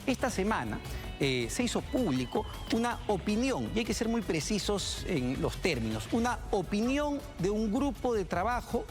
Esta semana se hizo público una opinión, y hay que ser muy precisos en los términos, una opinión de un grupo de trabajo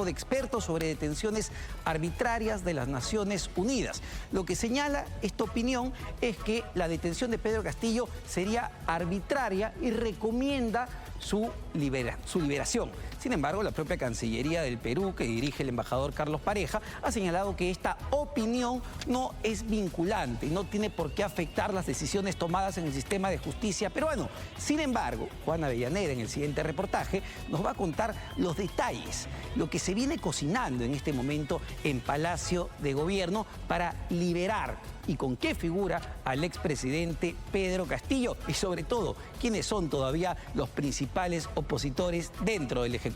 de expertos sobre detenciones arbitrarias de las Naciones Unidas. Lo que señala esta opinión es que la detención de Pedro Castillo sería arbitraria y recomienda su liberación. Sin embargo, la propia Cancillería del Perú, que dirige el embajador Carlos Pareja, ha señalado que esta opinión no es vinculante y no tiene por qué afectar las decisiones tomadas en el sistema de justicia peruano. Sin embargo, Juana Avellaneda, en el siguiente reportaje, nos va a contar los detalles, lo que se viene cocinando en este momento en Palacio de Gobierno para liberar y con qué figura al expresidente Pedro Castillo y sobre todo, quiénes son todavía los principales opositores dentro del Ejecutivo.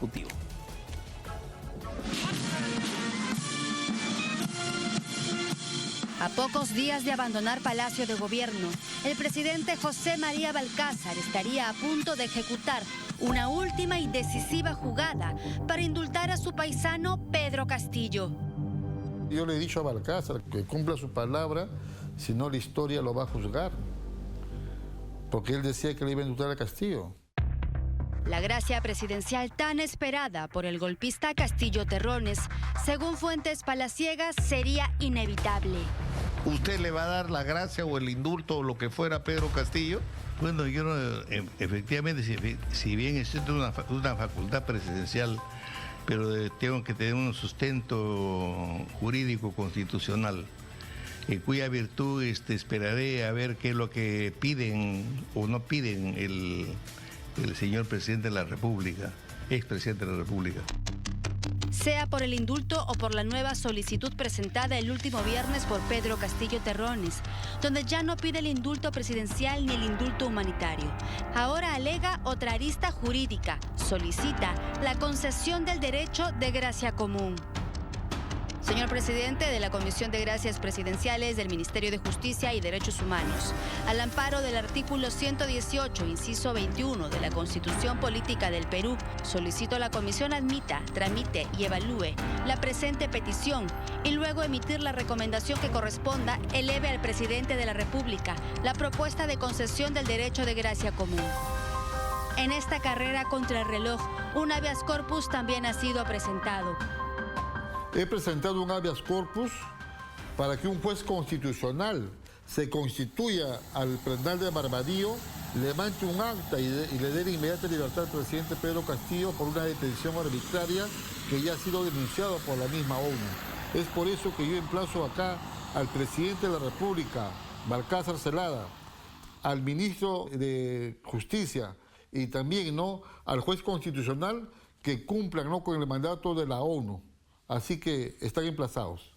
A pocos días de abandonar Palacio de Gobierno, el presidente José María Balcázar estaría a punto de ejecutar una última y decisiva jugada para indultar a su paisano Pedro Castillo. Yo le he dicho a Balcázar que cumpla su palabra, si no la historia lo va a juzgar. Porque él decía que le iba a indultar a Castillo. La gracia presidencial tan esperada por el golpista Castillo Terrones, según fuentes palaciegas, sería inevitable. ¿Usted le va a dar la gracia o el indulto o lo que fuera a Pedro Castillo? Bueno, yo efectivamente, si bien existe una facultad presidencial, pero tengo que tener un sustento jurídico constitucional, cuya virtud esperaré a ver qué es lo que piden o no piden el señor presidente de la República, expresidente de la República. Sea por el indulto o por la nueva solicitud presentada el último viernes por Pedro Castillo Terrones, donde ya no pide el indulto presidencial ni el indulto humanitario. Ahora alega otra arista jurídica, solicita la concesión del derecho de gracia común. Señor presidente de la Comisión de Gracias Presidenciales del Ministerio de Justicia y Derechos Humanos, al amparo del artículo 118, inciso 21 de la Constitución Política del Perú, solicito a la Comisión admita, tramite y evalúe la presente petición y luego emitir la recomendación que corresponda, eleve al presidente de la República la propuesta de concesión del derecho de gracia común. En esta carrera contra el reloj, un habeas corpus también ha sido presentado. He presentado un habeas corpus para que un juez constitucional se constituya al penal de Barbadillo, levante un acta y le dé inmediata libertad al presidente Pedro Castillo por una detención arbitraria que ya ha sido denunciado por la misma ONU. Es por eso que yo emplazo acá al presidente de la República, Balcázar Zelada, al ministro de Justicia y también al juez constitucional que cumplan con el mandato de la ONU. Así que están emplazados.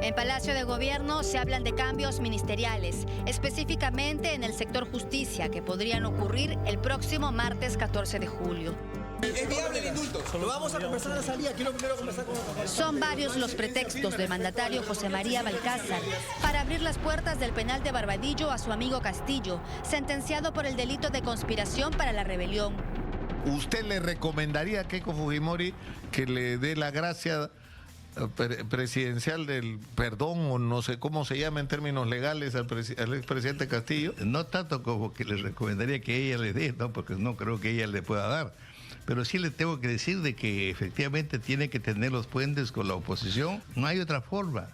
En Palacio de Gobierno se hablan de cambios ministeriales, específicamente en el sector justicia, que podrían ocurrir el próximo martes 14 de julio. Es viable el indulto. Lo vamos a conversar en la salida. Quiero primero conversar con los... Son varios los pretextos del mandatario José María Balcázar para abrir las puertas del penal de Barbadillo a su amigo Castillo, sentenciado por el delito de conspiración para la rebelión. ¿Usted le recomendaría a Keiko Fujimori que le dé la gracia presidencial del perdón, o no sé cómo se llama en términos legales, al expresidente Castillo? No tanto como que le recomendaría que ella le dé, porque no creo que ella le pueda dar. Pero sí le tengo que decir de que efectivamente tiene que tener los puentes con la oposición. No hay otra forma.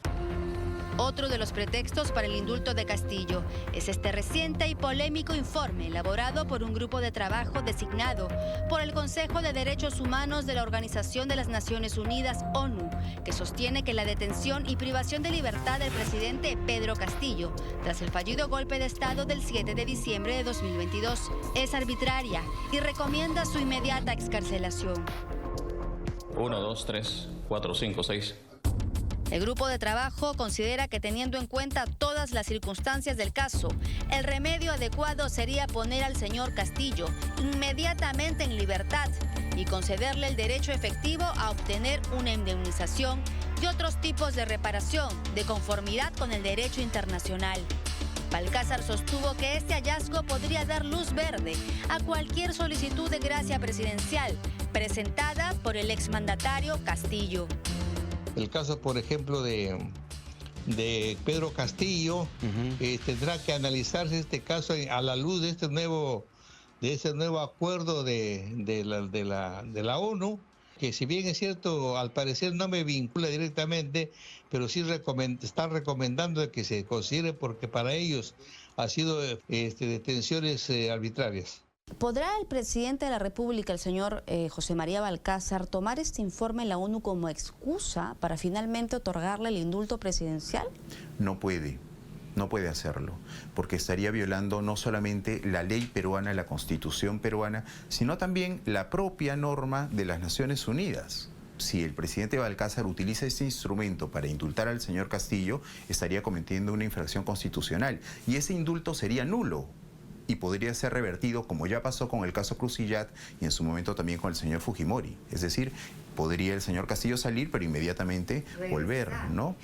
Otro de los pretextos para el indulto de Castillo es este reciente y polémico informe elaborado por un grupo de trabajo designado por el Consejo de Derechos Humanos de la Organización de las Naciones Unidas, ONU, que sostiene que la detención y privación de libertad del presidente Pedro Castillo, tras el fallido golpe de Estado del 7 de diciembre de 2022, es arbitraria y recomienda su inmediata excarcelación. 1, 2, 3, 4, 5, 6. El grupo de trabajo considera que, teniendo en cuenta todas las circunstancias del caso, el remedio adecuado sería poner al señor Castillo inmediatamente en libertad y concederle el derecho efectivo a obtener una indemnización y otros tipos de reparación de conformidad con el derecho internacional. Balcázar sostuvo que este hallazgo podría dar luz verde a cualquier solicitud de gracia presidencial presentada por el exmandatario Castillo. El caso, por ejemplo, de de Pedro Castillo. Tendrá que analizarse este caso a la luz de este nuevo acuerdo de la ONU, que si bien es cierto, al parecer no me vincula directamente, pero sí están recomendando que se considere, porque para ellos ha sido detenciones arbitrarias. ¿Podrá el presidente de la República, el señor José María Balcázar, tomar este informe en la ONU como excusa para finalmente otorgarle el indulto presidencial? No puede hacerlo, porque estaría violando no solamente la ley peruana, la Constitución peruana, sino también la propia norma de las Naciones Unidas. Si el presidente Balcázar utiliza este instrumento para indultar al señor Castillo, estaría cometiendo una infracción constitucional y ese indulto sería nulo y podría ser revertido, como ya pasó con el caso Crucillat y en su momento también con el señor Fujimori. Es decir, podría el señor Castillo salir, pero inmediatamente volver, ¿no?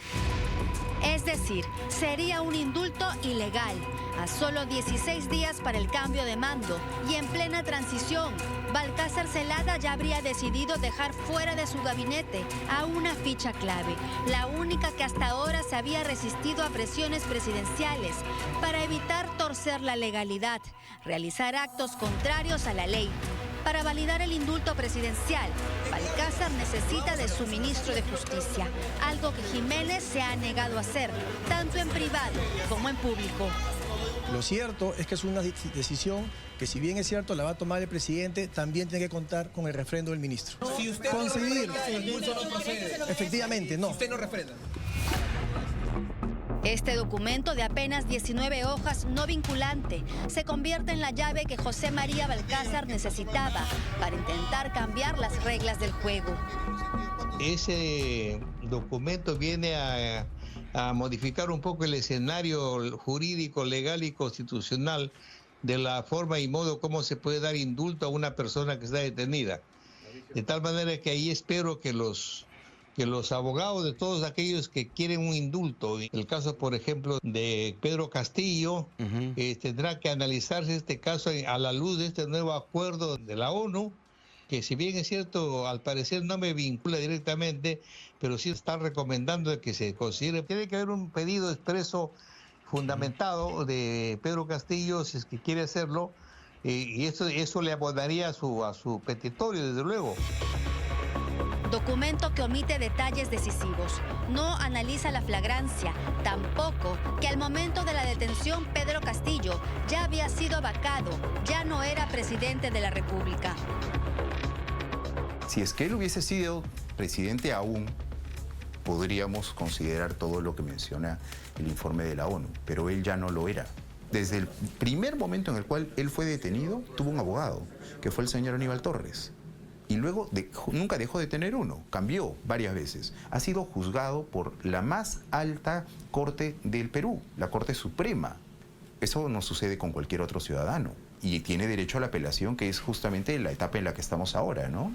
Es decir, sería un indulto ilegal, a solo 16 días para el cambio de mando y en plena transición. Balcázar Zelada ya habría decidido dejar fuera de su gabinete a una ficha clave, la única que hasta ahora se había resistido a presiones presidenciales para evitar torcer la legalidad, realizar actos contrarios a la ley. Para validar el indulto presidencial, Balcázar necesita de su ministro de Justicia, algo que Jiménez se ha negado a hacer, tanto en privado como en público. Lo cierto es que es una decisión que, si bien es cierto, la va a tomar el presidente, también tiene que contar con el refrendo del ministro. Si usted Coincidir. No refrenda, el indulto no procede. Efectivamente, no. Si usted no refrenda. Este documento de apenas 19 hojas no vinculante se convierte en la llave que José María Balcázar necesitaba para intentar cambiar las reglas del juego. Ese documento viene a modificar un poco el escenario jurídico, legal y constitucional de la forma y modo como se puede dar indulto a una persona que está detenida. De tal manera que ahí espero que los abogados de todos aquellos que quieren un indulto, el caso, por ejemplo, de Pedro Castillo, tendrá que analizarse este caso a la luz de este nuevo acuerdo de la ONU, que si bien es cierto, al parecer no me vincula directamente, pero sí están recomendando que se considere. Tiene que haber un pedido expreso fundamentado de Pedro Castillo, si es que quiere hacerlo, y eso le abonaría a su petitorio, desde luego. Documento que omite detalles decisivos, no analiza la flagrancia, tampoco que al momento de la detención Pedro Castillo ya había sido vacado, ya no era presidente de la República. Si es que él hubiese sido presidente aún, podríamos considerar todo lo que menciona el informe de la ONU, pero él ya no lo era. Desde el primer momento en el cual él fue detenido, tuvo un abogado, que fue el señor Aníbal Torres. Y luego nunca dejó de tener uno, cambió varias veces. Ha sido juzgado por la más alta corte del Perú, la Corte Suprema. Eso no sucede con cualquier otro ciudadano. Y tiene derecho a la apelación, que es justamente la etapa en la que estamos ahora, ¿no?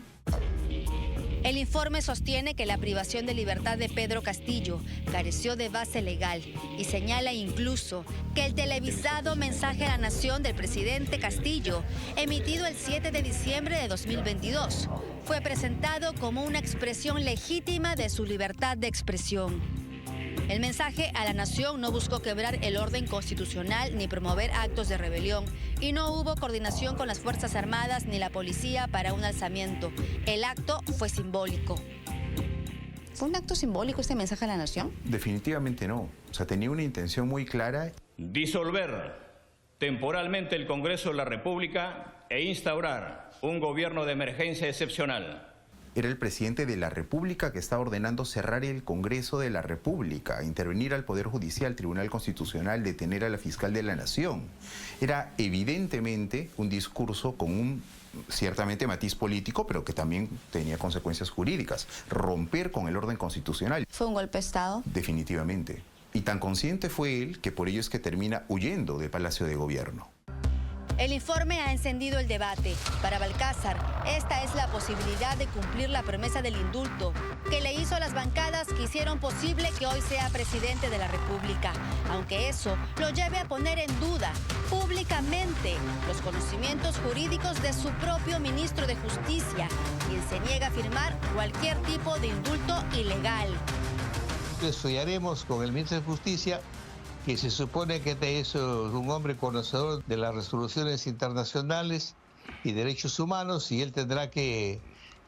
El informe sostiene que la privación de libertad de Pedro Castillo careció de base legal y señala incluso que el televisado mensaje a la nación del presidente Castillo, emitido el 7 de diciembre de 2022, fue presentado como una expresión legítima de su libertad de expresión. El mensaje a la nación no buscó quebrar el orden constitucional ni promover actos de rebelión, y no hubo coordinación con las Fuerzas Armadas ni la policía para un alzamiento. El acto fue simbólico. ¿Fue un acto simbólico este mensaje a la nación? Definitivamente no. O sea, tenía una intención muy clara. Disolver temporalmente el Congreso de la República e instaurar un gobierno de emergencia excepcional. Era el presidente de la República que estaba ordenando cerrar el Congreso de la República, intervenir al Poder Judicial, Tribunal Constitucional, detener a la fiscal de la Nación. Era evidentemente un discurso con un ciertamente matiz político, pero que también tenía consecuencias jurídicas. Romper con el orden constitucional. ¿Fue un golpe de Estado? Definitivamente. Y tan consciente fue él que por ello es que termina huyendo del Palacio de Gobierno. El informe ha encendido el debate. Para Balcázar, esta es la posibilidad de cumplir la promesa del indulto que le hizo a las bancadas que hicieron posible que hoy sea presidente de la República, aunque eso lo lleve a poner en duda públicamente los conocimientos jurídicos de su propio ministro de Justicia, quien se niega a firmar cualquier tipo de indulto ilegal. momento estudiaremos con el ministro de Justicia, que se supone que es un hombre conocedor de las resoluciones internacionales y derechos humanos, y él tendrá que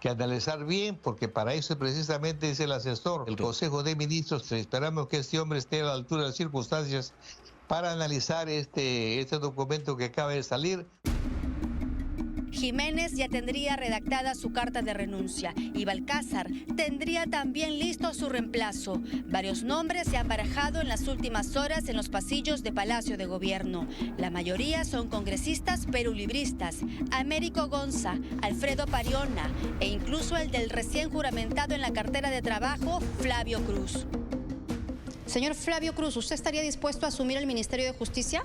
analizar bien, porque para eso precisamente es el asesor, el Consejo de Ministros. Esperamos que este hombre esté a la altura de las circunstancias para analizar este documento que acaba de salir. Jiménez ya tendría redactada su carta de renuncia y Balcázar tendría también listo su reemplazo. Varios nombres se han barajado en las últimas horas en los pasillos de Palacio de Gobierno. La mayoría son congresistas perulibristas: Américo Gonza, Alfredo Pariona e incluso el del recién juramentado en la cartera de trabajo, Flavio Cruz. Señor Flavio Cruz, ¿usted estaría dispuesto a asumir el Ministerio de Justicia?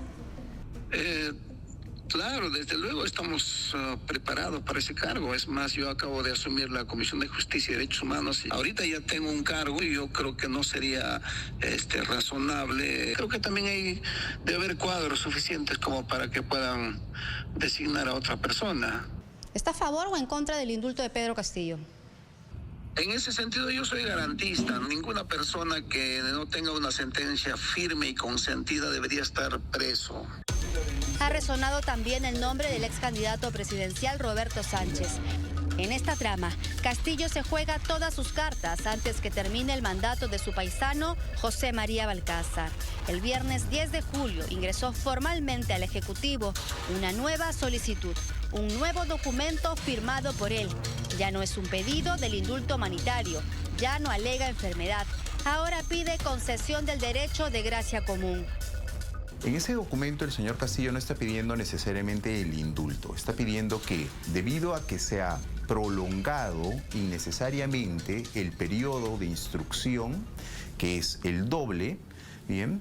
Claro, desde luego estamos preparados para ese cargo. Es más, yo acabo de asumir la Comisión de Justicia y Derechos Humanos. Ahorita ya tengo un cargo y yo creo que no sería razonable. Creo que también debe haber cuadros suficientes como para que puedan designar a otra persona. ¿Está a favor o en contra del indulto de Pedro Castillo? En ese sentido yo soy garantista. Ninguna persona que no tenga una sentencia firme y consentida debería estar preso. Ha resonado también el nombre del ex candidato presidencial Roberto Sánchez. En esta trama, Castillo se juega todas sus cartas antes que termine el mandato de su paisano José María Balcázar. El viernes 10 de julio ingresó formalmente al Ejecutivo una nueva solicitud, un nuevo documento firmado por él. Ya no es un pedido del indulto humanitario, ya no alega enfermedad, ahora pide concesión del derecho de gracia común. En ese documento el señor Castillo no está pidiendo necesariamente el indulto, está pidiendo que, debido a que se ha prolongado innecesariamente el periodo de instrucción, que es el doble, bien,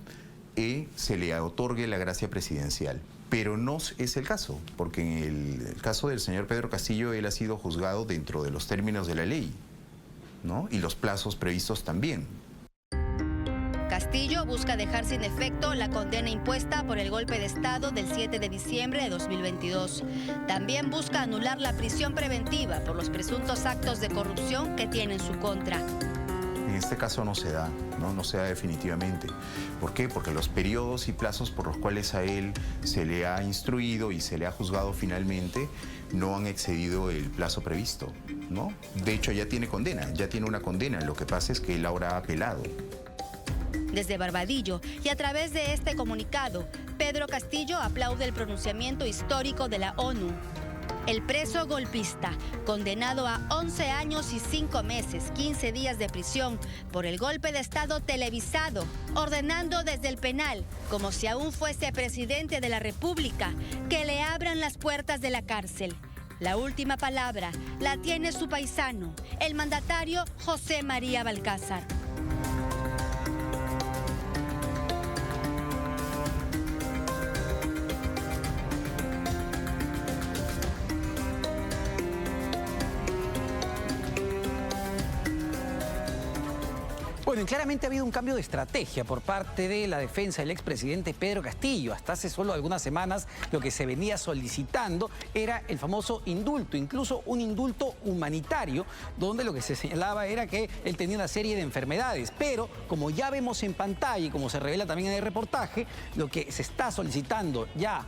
se le otorgue la gracia presidencial. Pero no es el caso, porque en el caso del señor Pedro Castillo, él ha sido juzgado dentro de los términos de la ley, ¿no? Y los plazos previstos también. Castillo busca dejar sin efecto la condena impuesta por el golpe de Estado del 7 de diciembre de 2022. También busca anular la prisión preventiva por los presuntos actos de corrupción que tiene en su contra. En este caso no se da, no se da definitivamente. ¿Por qué? Porque los periodos y plazos por los cuales a él se le ha instruido y se le ha juzgado finalmente no han excedido el plazo previsto, ¿no? De hecho ya tiene condena, ya tiene una condena. Lo que pasa es que él ahora ha apelado. Desde Barbadillo y a través de este comunicado, Pedro Castillo aplaude el pronunciamiento histórico de la ONU. El preso golpista, condenado a 11 años y 5 meses, 15 días de prisión por el golpe de Estado televisado, ordenando desde el penal, como si aún fuese presidente de la República, que le abran las puertas de la cárcel. La última palabra la tiene su paisano, el mandatario José María Balcázar. Bueno, y claramente ha habido un cambio de estrategia por parte de la defensa del expresidente Pedro Castillo. Hasta hace solo algunas semanas lo que se venía solicitando era el famoso indulto, incluso un indulto humanitario, donde lo que se señalaba era que él tenía una serie de enfermedades. Pero, como ya vemos en pantalla y como se revela también en el reportaje, lo que se está solicitando ya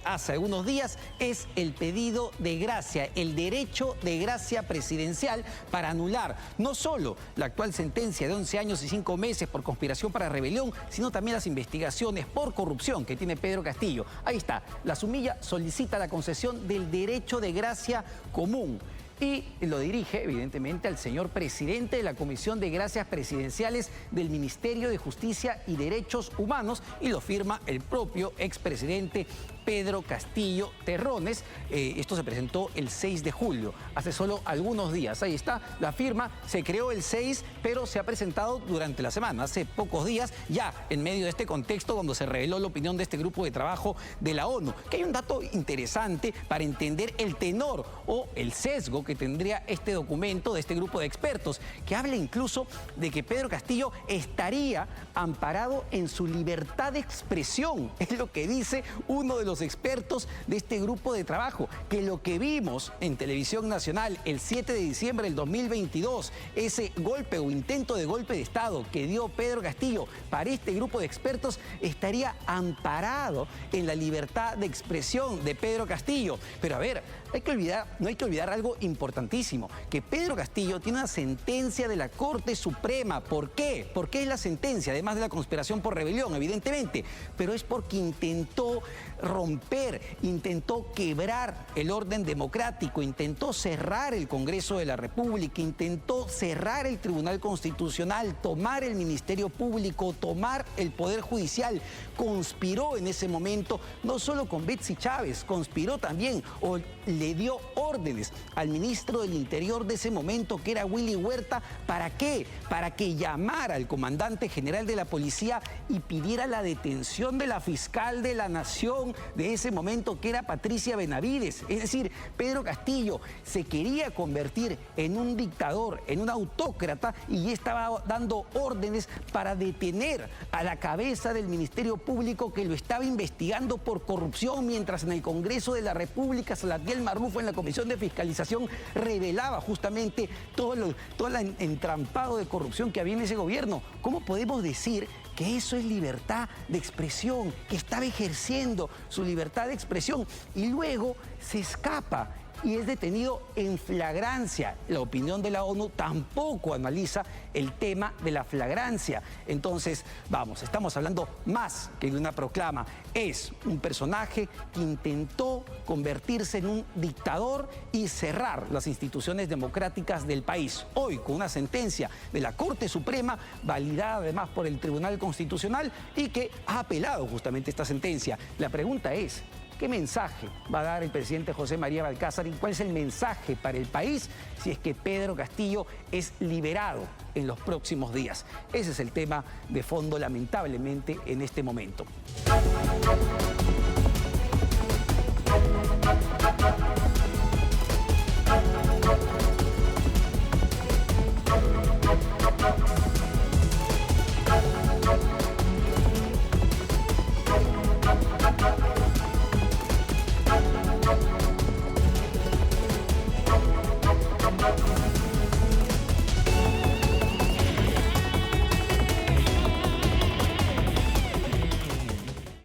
hace algunos días es el pedido de gracia, el derecho de gracia presidencial para anular no solo la actual sentencia de 11 años y 5 meses por conspiración para rebelión, sino también las investigaciones por corrupción que tiene Pedro Castillo. Ahí está, la Sumilla solicita la concesión del derecho de gracia común. Y lo dirige, evidentemente, al señor presidente de la Comisión de Gracias Presidenciales del Ministerio de Justicia y Derechos Humanos, y lo firma el propio expresidente Pedro Castillo Terrones. Esto se presentó el 6 de julio, hace solo algunos días. Ahí está, la firma se creó el 6, pero se ha presentado durante la semana, hace pocos días, ya en medio de este contexto donde se reveló la opinión de este grupo de trabajo de la ONU. Que hay un dato interesante para entender el tenor o el sesgo que tendría este documento de este grupo de expertos, que habla incluso de que Pedro Castillo estaría amparado en su libertad de expresión. Es lo que dice uno de los los expertos de este grupo de trabajo, que lo que vimos en Televisión Nacional el 7 de diciembre del 2022, ese golpe o intento de golpe de Estado que dio Pedro Castillo para este grupo de expertos, estaría amparado en la libertad de expresión de Pedro Castillo. Pero a ver, no hay que olvidar algo importantísimo, que Pedro Castillo tiene una sentencia de la Corte Suprema. ¿Por qué? ¿Por qué es la sentencia? Además de la conspiración por rebelión, evidentemente, pero es porque intentó romper, intentó quebrar el orden democrático, intentó cerrar el Congreso de la República, intentó cerrar el Tribunal Constitucional, tomar el Ministerio Público, tomar el Poder Judicial. Conspiró en ese momento, no solo con Betsy Chávez, conspiró también o le dio órdenes al ministro del Interior de ese momento, que era Willy Huerta. ¿Para qué? Para que llamara al comandante general de la policía y pidiera la detención de la fiscal de la Nación de ese momento, que era Patricia Benavides. Es decir, Pedro Castillo se quería convertir en un dictador, en un autócrata, y estaba dando órdenes para detener a la cabeza del Ministerio Público, que lo estaba investigando por corrupción, mientras en el Congreso de la República Salatiel Marrufo, en la Comisión de Fiscalización, revelaba justamente todo el entrampado de corrupción que había en ese gobierno. ¿Cómo podemos decir que eso es libertad de expresión, que estaba ejerciendo su libertad de expresión y luego se escapa y es detenido en flagrancia? La opinión de la ONU tampoco analiza el tema de la flagrancia. Entonces, vamos, estamos hablando más que de una proclama. Es un personaje que intentó convertirse en un dictador y cerrar las instituciones democráticas del país. Hoy, con una sentencia de la Corte Suprema, validada además por el Tribunal Constitucional, y que ha apelado justamente esta sentencia. La pregunta es: ¿qué mensaje va a dar el presidente José María Balcázar y cuál es el mensaje para el país si es que Pedro Castillo es liberado en los próximos días? Ese es el tema de fondo, lamentablemente, en este momento.